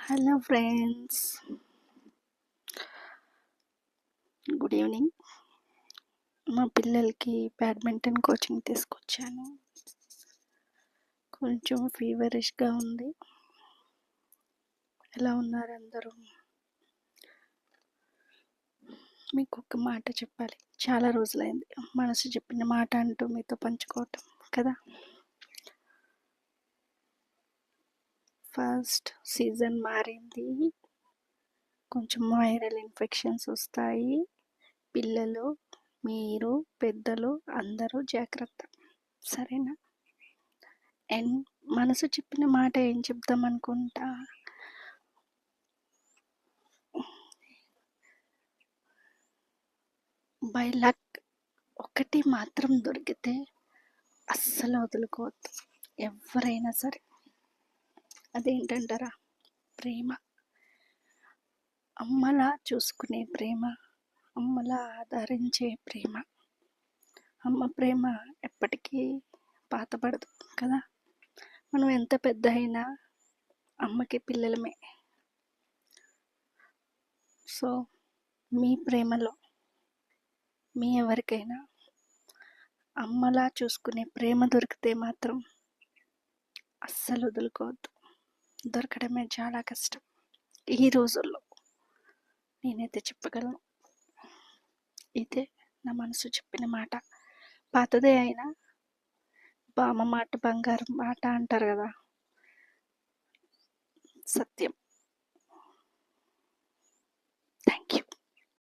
Hello friends, good evening. మా పిల్లలకి badminton coaching తీసుకొచ్చాను. కొంచెం ఫీవరిష్గా ఉంది. ఎలా ఉన్నారు అందరూ? మీకు ఒక మాట చెప్పాలి. చాలా రోజులైంది మనసు చెప్పిన మాట అంటూ మీతో పంచుకోవటం కదా. ఫస్ట్ సీజన్ మారింది, కొంచెం వైరల్ ఇన్ఫెక్షన్స్ వస్తాయి. పిల్లలు, మీరు, పెద్దలు అందరూ జాగ్రత్త, సరేనా? అండ్ మనసు చెప్పిన మాట ఏం చెప్దాం అనుకుంటా, బై లక్ ఒకటి మాత్రం దొరికితే అస్సలు వదులుకోవద్దు, ఎవరైనా సరే. అదేంటంటారా? ప్రేమ. అమ్మలా చూసుకునే ప్రేమ, అమ్మలా ఆదరించే ప్రేమ. అమ్మ ప్రేమ ఎప్పటికీ పాతపడదు కదా. మనం ఎంత పెద్ద అయినా అమ్మకి పిల్లలమే. సో మీ ప్రేమలో మీ ఎవరికైనా అమ్మలా చూసుకునే ప్రేమ దొరికితే మాత్రం అస్సలు వదులుకోవద్దు. దొరకడమే చాలా కష్టం ఈ రోజుల్లో, నేనైతే చెప్పగలను. ఇదే నా మనసు చెప్పిన మాట. పాతదే అయినా బామ్మ మాట బంగారం మాట అంటారు కదా, సత్యం.